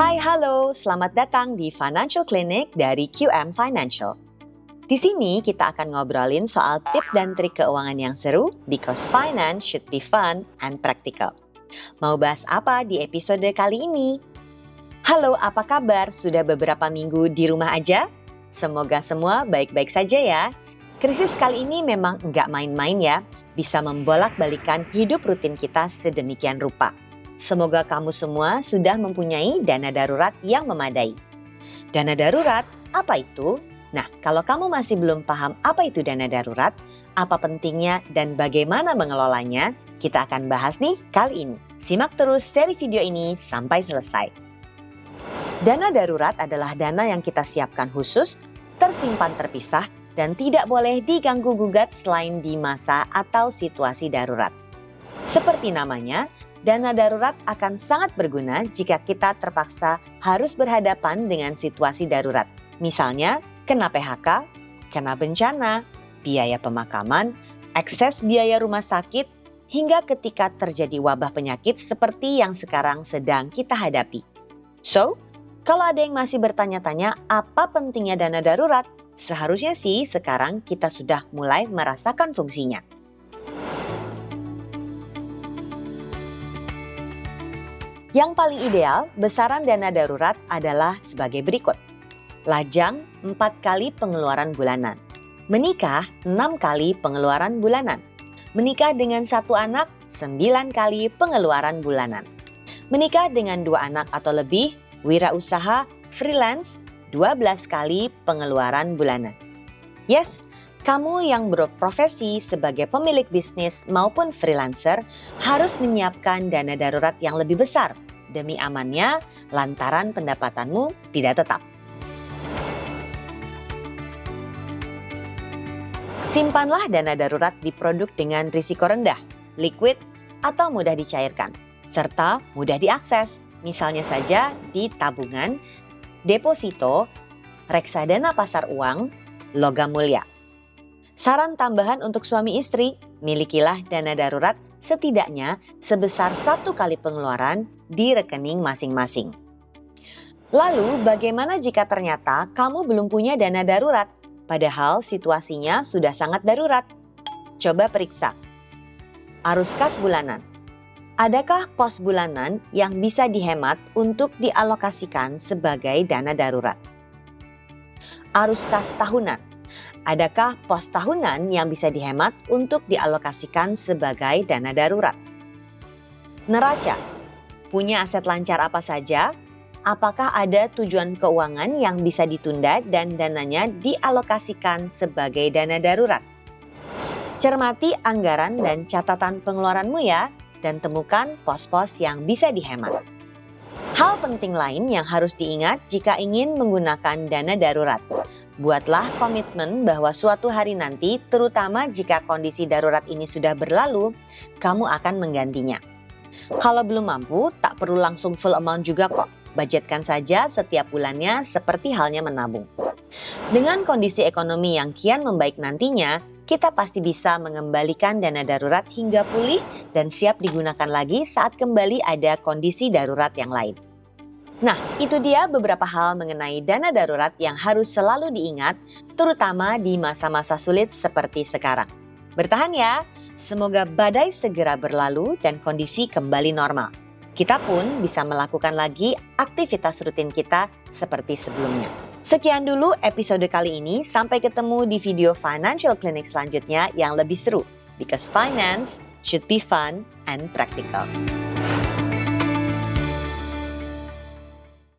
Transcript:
Hai, halo, selamat datang di Financial Clinic dari QM Financial. Di sini kita akan ngobrolin soal tip dan trik keuangan yang seru because finance should be fun and practical. Mau bahas apa di episode kali ini? Halo, apa kabar? Sudah beberapa minggu di rumah aja? Semoga semua baik-baik saja ya. Krisis kali ini memang nggak main-main ya, bisa membolak-balikan hidup rutin kita sedemikian rupa. Semoga kamu semua sudah mempunyai dana darurat yang memadai. Dana darurat, apa itu? Nah, kalau kamu masih belum paham apa itu dana darurat, apa pentingnya dan bagaimana mengelolanya, kita akan bahas nih kali ini. Simak terus seri video ini sampai selesai. Dana darurat adalah dana yang kita siapkan khusus, tersimpan terpisah, dan tidak boleh diganggu-gugat selain di masa atau situasi darurat. Seperti namanya, dana darurat akan sangat berguna jika kita terpaksa harus berhadapan dengan situasi darurat. Misalnya, kena PHK, kena bencana, biaya pemakaman, ekses biaya rumah sakit, hingga ketika terjadi wabah penyakit seperti yang sekarang sedang kita hadapi. So, kalau ada yang masih bertanya-tanya apa pentingnya dana darurat, seharusnya sih sekarang kita sudah mulai merasakan fungsinya. Yang paling ideal, besaran dana darurat adalah sebagai berikut. Lajang 4 kali pengeluaran bulanan. Menikah 6 kali pengeluaran bulanan. Menikah dengan 1 anak 9 kali pengeluaran bulanan. Menikah dengan 2 anak atau lebih, wirausaha, freelance 12 kali pengeluaran bulanan. Yes, kamu yang berprofesi sebagai pemilik bisnis maupun freelancer harus menyiapkan dana darurat yang lebih besar demi amannya lantaran pendapatanmu tidak tetap. Simpanlah dana darurat di produk dengan risiko rendah, liquid atau mudah dicairkan, serta mudah diakses. Misalnya saja di tabungan, deposito, reksadana pasar uang, logam mulia. Saran tambahan untuk suami istri, milikilah dana darurat setidaknya sebesar 1 kali pengeluaran di rekening masing-masing. Lalu bagaimana jika ternyata kamu belum punya dana darurat, padahal situasinya sudah sangat darurat? Coba periksa. Arus kas bulanan. Adakah pos bulanan yang bisa dihemat untuk dialokasikan sebagai dana darurat? Arus kas tahunan. Adakah pos tahunan yang bisa dihemat untuk dialokasikan sebagai dana darurat? Neraca, punya aset lancar apa saja? Apakah ada tujuan keuangan yang bisa ditunda dan dananya dialokasikan sebagai dana darurat? Cermati anggaran dan catatan pengeluaranmu ya, dan temukan pos-pos yang bisa dihemat. Hal penting lain yang harus diingat jika ingin menggunakan dana darurat. Buatlah komitmen bahwa suatu hari nanti, terutama jika kondisi darurat ini sudah berlalu, kamu akan menggantinya. Kalau belum mampu, tak perlu langsung full amount juga kok. Budgetkan saja setiap bulannya seperti halnya menabung. Dengan kondisi ekonomi yang kian membaik nantinya, kita pasti bisa mengembalikan dana darurat hingga pulih dan siap digunakan lagi saat kembali ada kondisi darurat yang lain. Nah, itu dia beberapa hal mengenai dana darurat yang harus selalu diingat, terutama di masa-masa sulit seperti sekarang. Bertahan ya, semoga badai segera berlalu dan kondisi kembali normal. Kita pun bisa melakukan lagi aktivitas rutin kita seperti sebelumnya. Sekian dulu episode kali ini, sampai ketemu di video Financial Clinic selanjutnya yang lebih seru. Because finance should be fun and practical.